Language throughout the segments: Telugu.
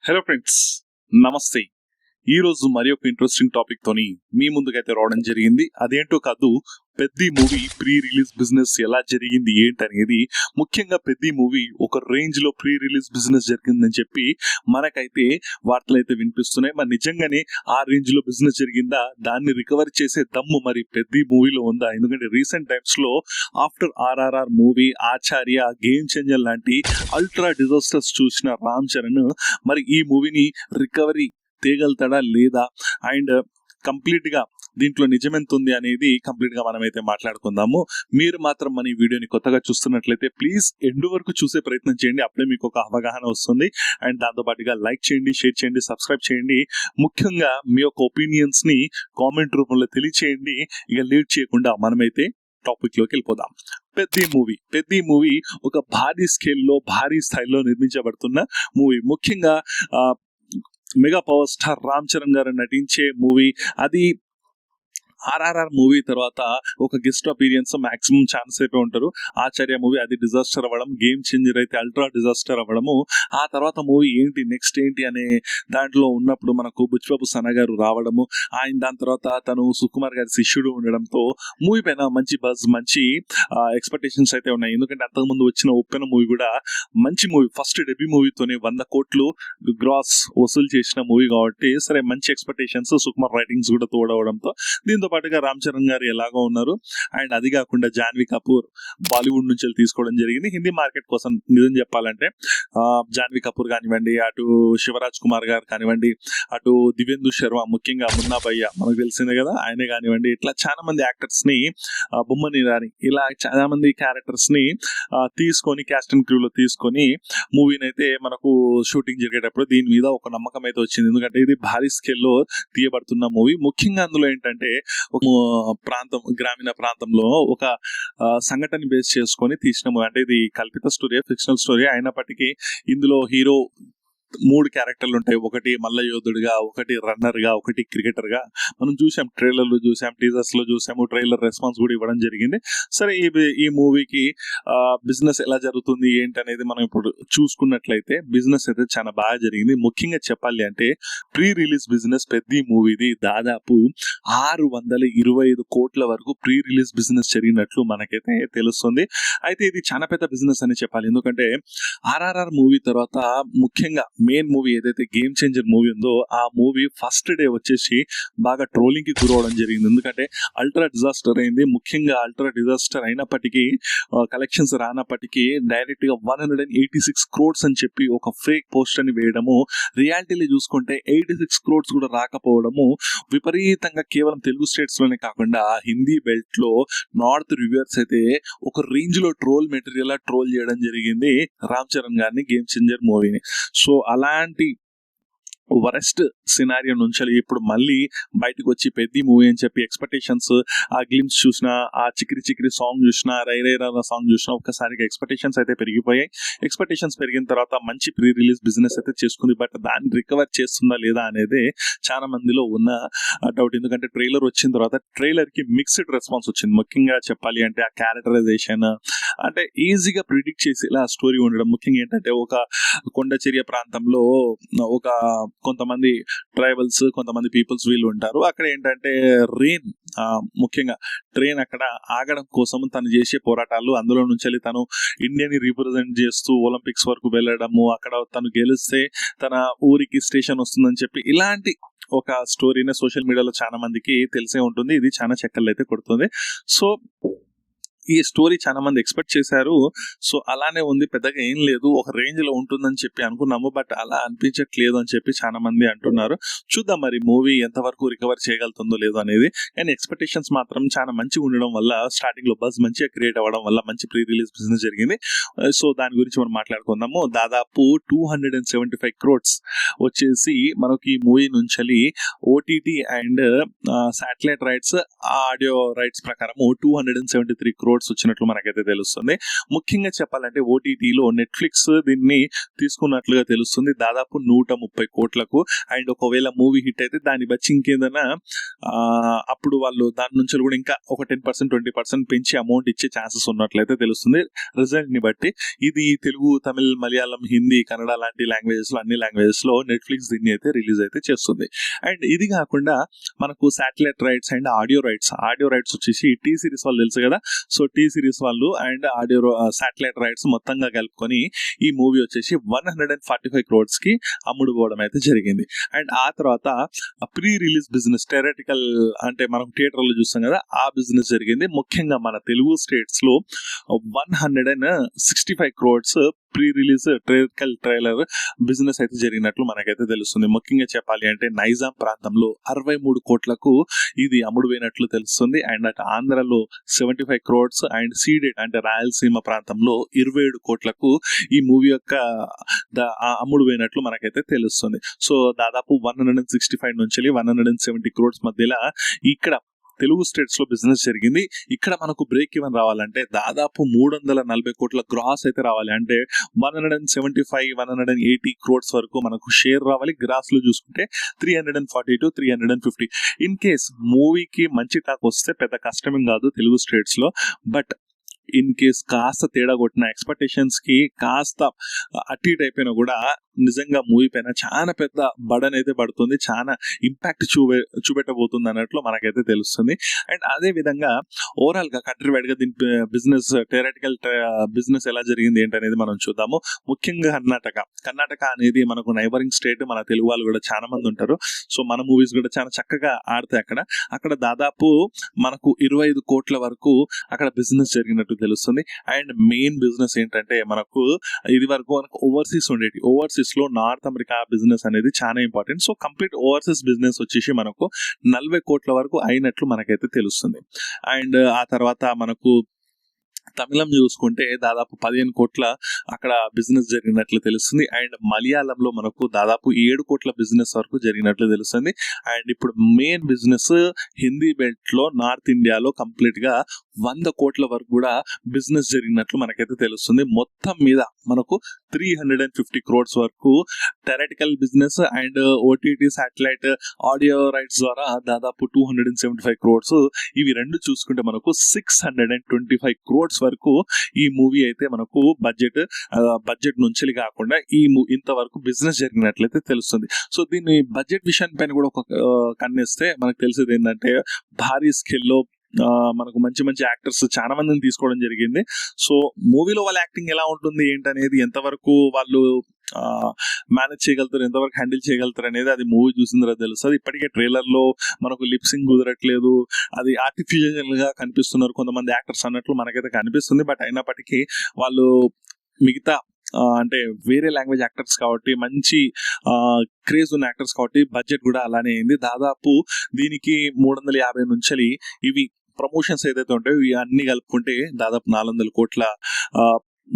హలో ఫ్రెండ్స్, నమస్తే. ఈ రోజు మరి ఒక ఇంట్రెస్టింగ్ టాపిక్ తోని మీ ముందుకైతే రావడం జరిగింది. అదేంటో కాదు, Peddi movie pre release business ఎలా జరిగింది ఏంటనేది. ముఖ్యంగా పెద్ది మూవీ ఒక రేంజ్ లో ప్రీ రిలీజ్ బిజినెస్ జరిగిందని చెప్పి మనకైతే వార్తలు అయితే వినిపిస్తున్నాయి. మరి నిజంగానే ఆ రేంజ్ లో బిజినెస్ జరిగిందా? దాన్ని రికవర్ చేసే దమ్ము మరి పెద్ది మూవీలో ఉందా? ఎందుకంటే రీసెంట్ టైమ్స్ లో ఆఫ్టర్ ఆర్ఆర్ఆర్ మూవీ, ఆచార్య, గేమ్ చేంజర్ లాంటి అల్ట్రా డిజాస్టర్స్ చూసిన రామ్ చరణ్ మరి ఈ మూవీని రికవరీ తేగలుగుతాడా లేదా, అండ్ కంప్లీట్ గా దీంట్లో నిజమెంత ఉంది అనేది కంప్లీట్ గా మనమైతే మాట్లాడుకుందాము. మీరు మాత్రం మన ఈ వీడియోని కొత్తగా చూస్తున్నట్లయితే ప్లీజ్ ఎండ్ వరకు చూసే ప్రయత్నం చేయండి. అప్పుడే మీకు ఒక అవగాహన వస్తుంది. అండ్ దాంతో పాటుగా లైక్ చేయండి, షేర్ చేయండి, సబ్స్క్రైబ్ చేయండి. ముఖ్యంగా మీ యొక్క ఒపీనియన్స్ ని కామెంట్ రూపంలో తెలియచేయండి. ఇక లేట్ చేయకుండా మనమైతే టాపిక్ లోకి వెళ్ళిపోదాం. పెద్ది మూవీ ఒక భారీ స్కేల్లో, భారీ స్థాయిలో నిర్మించబడుతున్న మూవీ. ముఖ్యంగా mega power star Ram Charan గారు నటించే మూవీ. అది ఆర్ఆర్ఆర్ మూవీ తర్వాత ఒక గెస్ట్ అపీరియన్స్ మాక్సిమం ఛాన్స్ అయిపోయి ఉంటారు. ఆచార్య మూవీ అది డిజాస్టర్ అవ్వడం, గేమ్ చేంజర్ అయితే అల్ట్రా డిజాస్టర్ అవ్వడము. ఆ తర్వాత మూవీ ఏంటి నెక్స్ట్ ఏంటి అనే దాంట్లో ఉన్నప్పుడు మనకు బుచ్చిబాబు సన గారు రావడము, ఆయన దాని తర్వాత తను సుకుమార్ గారి శిష్యుడు ఉండడంతో మూవీ పైన మంచి బజ్, మంచి ఎక్స్పెక్టేషన్స్ అయితే ఉన్నాయి. ఎందుకంటే అంతకుముందు వచ్చిన ఉప్పెన మూవీ కూడా మంచి మూవీ, ఫస్ట్ డెబ్యూ మూవీతోనే 100 కోట్లు గ్రాస్ వసూలు చేసిన మూవీ కాబట్టి సరే మంచి ఎక్స్పెక్టేషన్స్, సుకుమార్ రైటింగ్స్ కూడా తోడవడంతో దీంతో పాటుగా రామ్ చరణ్ గారు ఎలాగో ఉన్నారు. అండ్ అది కాకుండా జాన్వీ కపూర్ బాలీవుడ్ నుంచి తీసుకోవడం జరిగింది హిందీ మార్కెట్ కోసం. నిజం చెప్పాలంటే జాన్వీ కపూర్ కానివ్వండి, అటు శివరాజ్ కుమార్ గారు కానివ్వండి, అటు దివ్యేందు శర్మ, ముఖ్యంగా మున్నా భయ్య మనకు తెలిసిందే కదా, ఆయనే కానివ్వండి, ఇట్లా చాలా మంది యాక్టర్స్ ని, బొమ్మని రాని, ఇలా చాలా మంది క్యారెక్టర్స్ ని తీసుకొని క్యాస్ట్ అండ్ క్రూలో తీసుకొని మూవీని అయితే మనకు షూటింగ్ జరిగేటప్పుడు దీని మీద ఒక నమ్మకం అయితే వచ్చింది. ఎందుకంటే ఇది భారీ స్కేల్లో తీయబడుతున్న మూవీ. ముఖ్యంగా అందులో ఏంటంటే ఒక ప్రాంతం, గ్రామీణ ప్రాంతంలో ఒక సంఘటన బేస్ చేసుకొని తీసిన మూవీ. అంటే ఇది కల్పిత స్టోరీ, ఫిక్షనల్ స్టోరీ అయినప్పటికీ ఇందులో హీరో 3 క్యారెక్టర్లు ఉంటాయి. ఒకటి మల్ల యోధుడిగా, ఒకటి రన్నర్ గా, ఒకటి క్రికెటర్ గా. మనం చూసాం, ట్రైలర్లు చూసాం, టీజర్స్ లో చూసాము, ట్రైలర్ రెస్పాన్స్ కూడా ఇవ్వడం జరిగింది. సరే ఈ మూవీకి బిజినెస్ ఎలా జరుగుతుంది ఏంటి అనేది మనం ఇప్పుడు చూసుకున్నట్లయితే బిజినెస్ అయితే చాలా బాగా జరిగింది. ముఖ్యంగా చెప్పాలి అంటే ప్రీ రిలీజ్ బిజినెస్ పెద్ద మూవీది దాదాపు 625 కోట్ల వరకు ప్రీ రిలీజ్ బిజినెస్ జరిగినట్లు మనకైతే తెలుస్తుంది. అయితే ఇది చాలా పెద్ద బిజినెస్ అని చెప్పాలి. ఎందుకంటే ఆర్ఆర్ఆర్ మూవీ తర్వాత ముఖ్యంగా మెయిన్ మూవీ ఏదైతే గేమ్ చేంజర్ మూవీ ఉందో ఆ మూవీ ఫస్ట్ డే వచ్చేసి బాగా ట్రోలింగ్ కి గురవడం జరిగింది. ఎందుకంటే అల్ట్రా డిజాస్టర్ అయింది. ముఖ్యంగా అల్ట్రా డిజాస్టర్ అయినప్పటికీ కలెక్షన్స్ రానప్పటికీ డైరెక్ట్ గా 186 క్రోడ్స్ అని చెప్పి ఒక ఫేక్ పోస్ట్ అని వేయడము, రియాలిటీలో చూసుకుంటే 86 క్రోడ్స్ కూడా రాకపోవడము విపరీతంగా కేవలం తెలుగు స్టేట్స్ లోనే కాకుండా హిందీ బెల్ట్ లో నార్త్ రివ్యూవర్స్ అయితే ఒక రేంజ్ లో ట్రోల్ మెటీరియల్ ట్రోల్ చేయడం జరిగింది రామ్ చరణ్ గారిని, గేమ్ చేంజర్ మూవీని. సో అలాంటి వరెస్ట్ సినారియో నుంచి ఇప్పుడు మళ్ళీ బయటకు వచ్చి పెద్ద మూవీ అని చెప్పి ఎక్స్పెక్టేషన్స్, ఆ గ్లిమ్స్ చూసినా, ఆ చికిరి చికిరి సాంగ్ చూసినా, రైరైరా సాంగ్ చూసినా ఒక్కసారిగా ఎక్స్పెక్టేషన్స్ అయితే పెరిగిపోయాయి. ఎక్స్పెక్టేషన్స్ పెరిగిన తర్వాత మంచి ప్రీ రిలీజ్ బిజినెస్ అయితే చేసుకుంది. బట్ దాన్ని రికవర్ చేస్తుందా లేదా అనేది చాలా మందిలో ఉన్న డౌట్. ఎందుకంటే ట్రైలర్ వచ్చిన తర్వాత ట్రైలర్ కి మిక్స్డ్ రెస్పాన్స్ వచ్చింది. ముఖ్యంగా చెప్పాలి అంటే ఆ క్యారెక్టరైజేషన్ అంటే ఈజీగా ప్రిడిక్ట్ చేసేలా స్టోరీ ఉండడం. ముఖ్యంగా ఏంటంటే ఒక కొండచర్య ప్రాంతంలో ఒక కొంతమంది ట్రైబల్స్, కొంతమంది పీపుల్స్ వీళ్ళు ఉంటారు. అక్కడ ఏంటంటే రెయిన్, ముఖ్యంగా ట్రైన్ అక్కడ ఆగడం కోసం తను చేసే పోరాటాలు, అందులో నుంచి తను ఇండియాని రిప్రజెంట్ చేస్తూ ఒలింపిక్స్ వరకు వెళ్ళడము, అక్కడ తను గెలిస్తే తన ఊరికి స్టేషన్ వస్తుందని చెప్పి ఇలాంటి ఒక స్టోరీని సోషల్ మీడియాలో చాలా మందికి తెలిసే ఉంటుంది. ఇది చాలా చక్కర్లు అయితే కొడుతుంది. సో ఈ స్టోరీ చాలా మంది ఎక్స్పెక్ట్ చేశారు. సో అలానే ఉంది, పెద్దగా ఏం లేదు, ఒక రేంజ్ లో ఉంటుందని చెప్పి అనుకున్నాము. బట్ అలా అనిపించట్లేదు అని చెప్పి చాలా మంది అంటున్నారు. చూద్దాం మరి మూవీ ఎంతవరకు రికవర్ చేయగలుగుతుందో లేదో అనేది. కానీ ఎక్స్పెక్టేషన్స్ మాత్రం చాలా మంచిగా ఉండడం వల్ల, స్టార్టింగ్ లో బజ్ మంచిగా క్రియేట్ అవ్వడం వల్ల మంచి ప్రీ రిలీజ్ బిజినెస్ జరిగింది. సో దాని గురించి మనం మాట్లాడుకుందాము. దాదాపు 275 క్రోడ్స్ వచ్చేసి మనకి ఈ మూవీ నుంచి OTT and satellite rights, audio rights ప్రకారం 273 crores crores వచ్చినట్లు మనకైతే తెలుస్తుంది. ముఖ్యంగా చెప్పాలంటే ఓటీటీలో నెట్ఫ్లిక్స్ దీన్ని తీసుకున్నట్లుగా తెలుస్తుంది దాదాపు 130 కోట్లకు. అండ్ ఒకవేళ మూవీ హిట్ అయితే దాన్ని బట్టి ఇంకేదైనా అప్పుడు వాళ్ళు దాని నుంచి కూడా ఇంకా ఒక 10% 20% పెంచి అమౌంట్ ఇచ్చే ఛాన్సెస్ ఉన్నట్లయితే తెలుస్తుంది రిజల్ట్ ని బట్టి. ఇది తెలుగు, తమిళ్, మలయాళం, హిందీ, కన్నడ లాంటి లాంగ్వేజెస్ లో అన్ని లాంగ్వేజెస్ లో నెట్ఫ్లిక్స్ దీన్ని అయితే రిలీజ్ అయితే చేస్తుంది. అండ్ ఇది కాకుండా మనకు satellite rights and audio rights వచ్చేసి టీ సిరీస్ వాళ్ళు తెలుసు కదా. సో టీ సిరీస్ వాళ్ళు అండ్ ఆడియో శాటిలైట్ రైట్స్ మొత్తంగా కలుపుకొని ఈ మూవీ వచ్చేసి 145 crores కి అమ్ముడుపోవడం అయితే జరిగింది. అండ్ ఆ తర్వాత ప్రీ రిలీజ్ బిజినెస్ థియరటికల్ అంటే మనం థియేటర్ లో చూస్తాం కదా ఆ బిజినెస్ జరిగింది. ముఖ్యంగా మన తెలుగు స్టేట్స్ లో 165 crores pre release theoretical trailer business అయితే జరిగినట్లు మనకైతే తెలుస్తుంది. ముఖ్యంగా చెప్పాలి అంటే నైజాం ప్రాంతంలో 63 కోట్లకు ఇది అమ్ముడుపోయినట్లు తెలుస్తుంది. అండ్ అటు ఆంధ్రలో 75 crores అండ్ సీడెడ్ అంటే రాయలసీమ ప్రాంతంలో 27 కోట్లకు ఈ మూవీ యొక్క అమ్ముడుపోయినట్లు మనకైతే తెలుస్తుంది. సో దాదాపు 165 నుంచి 170 crores మధ్యలో ఇక్కడ తెలుగు స్టేట్స్ లో బిజినెస్ జరిగింది. ఇక్కడ మనకు బ్రేక్ ఈవెన్ రావాలంటే దాదాపు 340 కోట్ల గ్రాస్ అయితే రావాలి. అంటే 175-180 crores వరకు మనకు షేర్ రావాలి. గ్రాస్ లో చూసుకుంటే 340 to 350. ఇన్ కేస్ మూవీకి మంచి టాక్ వస్తే పెద్ద కష్టమేం కాదు తెలుగు స్టేట్స్ లో. బట్ ఇన్ కేస్ కాస్త తేడా కొట్టిన ఎక్స్పెక్టేషన్స్ కి కాస్త అటు ఇటు అయిపోయినా కూడా నిజంగా మూవీ పైన చాలా పెద్ద బర్డన్ అయితే పడుతుంది, చాలా ఇంపాక్ట్ చూపెట్టబోతుంది అన్నట్లు మనకైతే తెలుస్తుంది. అండ్ అదే విధంగా ఓవరాల్ గా కంట్రీ వైడ్ గా దీని బిజినెస్ థియరటికల్ బిజినెస్ ఎలా జరిగింది ఏంటనేది మనం చూద్దాము. ముఖ్యంగా కర్ణాటక అనేది మనకు నైబరింగ్ స్టేట్. మన తెలుగు వాళ్ళు కూడా చాలా మంది ఉంటారు. సో మన మూవీస్ కూడా చాలా చక్కగా ఆడతాయి అక్కడ దాదాపు మనకు 25 కోట్ల వరకు అక్కడ బిజినెస్ జరిగినట్టు తెలుస్తుంది. అండ్ మెయిన్ బిజినెస్ ఏంటంటే మనకు ఇది వరకు మనకు ఓవర్సీస్ ఉండేది. ఓవర్సీస్ లో నార్త్ అమెరికా బిజినెస్ అనేది చాలా important. So complete overseas business వచ్చేసి మనకు 40 కోట్ల వరకు అయినట్లు మనకైతే తెలుస్తుంది. అండ్ ఆ తర్వాత మనకు తమిళం చూసుకుంటే దాదాపు 15 కోట్ల అక్కడ బిజినెస్ జరిగినట్లు తెలుస్తుంది. అండ్ మలయాళంలో మనకు దాదాపు 7 కోట్ల బిజినెస్ వరకు జరిగినట్లు తెలుస్తుంది. అండ్ ఇప్పుడు మెయిన్ బిజినెస్ హిందీ బెల్ట్ లో నార్త్ ఇండియాలో కంప్లీట్ గా 100 కోట్ల వరకు కూడా బిజినెస్ జరిగినట్లు మనకైతే తెలుస్తుంది. మొత్తం మీద మనకు 350 crores వరకు theoretical business and OTT satellite audio rights ద్వారా దాదాపు 275 crores. ఇవి రెండు చూసుకుంటే మనకు 625 crores వరకు ఈ మూవీ అయితే మనకు బడ్జెట్ నుంచి కాకుండా ఇంతవరకు బిజినెస్ జరిగినట్లయితే తెలుస్తుంది. సో దీన్ని బడ్జెట్ విషయం పైన కూడా ఒక కన్నేస్తే మనకు తెలిసేది ఏంటంటే భారీ స్కేల్లో మనకు మంచి మంచి యాక్టర్స్ చాలా మందిని తీసుకోవడం జరిగింది. సో మూవీలో వాళ్ళ యాక్టింగ్ ఎలా ఉంటుంది ఏంటనేది, ఎంతవరకు వాళ్ళు మేనేజ్ చేయగలుగుతారు, ఎంతవరకు హ్యాండిల్ చేయగలుగుతారు అనేది అది మూవీ చూసిన తర్వాత తెలుస్తుంది. ఇప్పటికే ట్రైలర్ లో మనకు లిప్సింగ్ కుదరట్లేదు, అది ఆర్టిఫిషియల్ గా కనిపిస్తున్నారు కొంతమంది యాక్టర్స్ అన్నట్లు మనకైతే కనిపిస్తుంది. బట్ అయినప్పటికీ వాళ్ళు మిగతా అంటే వేరే లాంగ్వేజ్ యాక్టర్స్ కాబట్టి, మంచి క్రేజ్ ఉన్న యాక్టర్స్ కాబట్టి బడ్జెట్ కూడా అలానే అయింది. దాదాపు దీనికి 350 నుంచి ఇవి ప్రమోషన్స్ ఏదైతే ఉంటాయో ఇవి అన్ని కలుపుకుంటే దాదాపు 400 కోట్ల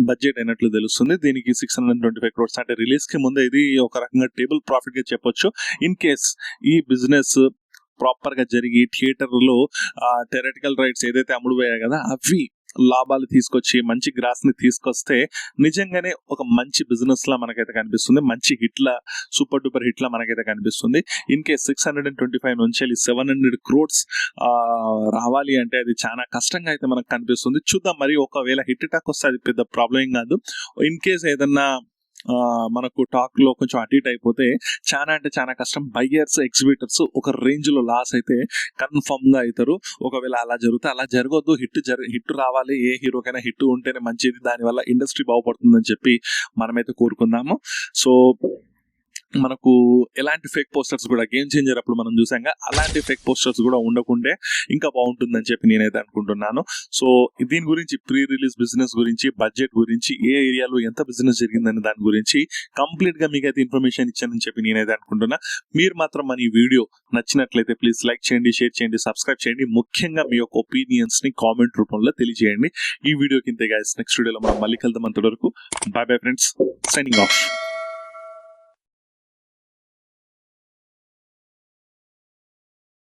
బడ్జెట్ అయినట్లు తెలుస్తుంది. దీనికి 625 crores అంటే రిలీజ్ కి ముందే ఇది ఒక రకంగా టేబుల్ ప్రాఫిట్ గా చెప్పొచ్చు. ఇన్ కేస్ ఈ బిజినెస్ ప్రాపర్ గా జరిగి థియేటర్ లో థియరటికల్ రైట్స్ ఏదైతే అమ్ముడుపోయాయి కదా అవి లాభాలు తీసుకొచ్చి మంచి గ్రాస్ ని తీసుకొస్తే నిజంగానే ఒక మంచి బిజినెస్ లా మనకైతే కనిపిస్తుంది. మంచి హిట్ల సూపర్ డూపర్ హిట్ల మనకైతే కనిపిస్తుంది. ఇన్ కేస్ 625 నుంచి 700 crores రావాలి అంటే అది చాలా కష్టంగా అయితే మనకు కనిపిస్తుంది. చూద్దాం మరి, ఒకవేళ హిట్ టాక్ వస్తే అది పెద్ద ప్రాబ్లం ఏం కాదు. ఇన్ కేస్ ఏదన్నా మనకు టాక్ లో కొంచెం అటు ఇటు అయిపోతే చాలా అంటే చాలా కష్టం. బయ్యర్స్ ఎగ్జిబిటర్స్ ఒక రేంజ్ లో లాస్ అయితే కన్ఫర్మ్ గా అవుతారు. ఒకవేళ అలా జరిగితే అలా జరగొద్దు. హిట్ రావాలి, ఏ హీరోకైనా హిట్ ఉంటేనే మంచిది, దానివల్ల ఇండస్ట్రీ బాగుపడుతుందని చెప్పి మనమైతే కోరుకుందాము. సో మనకు ఎలాంటి ఫేక్ పోస్టర్స్ కూడా గేమ్ చేంజర్ అప్పుడు మనం చూసాంగా, అలాంటి ఫేక్ పోస్టర్స్ కూడా ఉండకుంటే ఇంకా బాగుంటుందని చెప్పి నేనైతే అనుకుంటున్నాను. సో దీని గురించి ప్రీ రిలీజ్ బిజినెస్ గురించి, బడ్జెట్ గురించి, ఏ ఏరియాలో ఎంత బిజినెస్ జరిగిందని దాని గురించి కంప్లీట్ గా మీకైతే ఇన్ఫర్మేషన్ ఇచ్చానని చెప్పి నేనైతే అనుకుంటున్నా. మీరు మాత్రం మన ఈ వీడియో నచ్చినట్లయితే ప్లీజ్ లైక్ చేయండి, షేర్ చేయండి, సబ్స్క్రైబ్ చేయండి. ముఖ్యంగా మీ యొక్క ఒపీనియన్స్ ని కామెంట్ రూపంలో తెలియజేయండి. ఈ వీడియోకి ఇంతే గైస్, నెక్స్ట్ వీడియోలో మనం మళ్ళీ కలుద్దాం. అంతవరకు bye bye friends, signing of.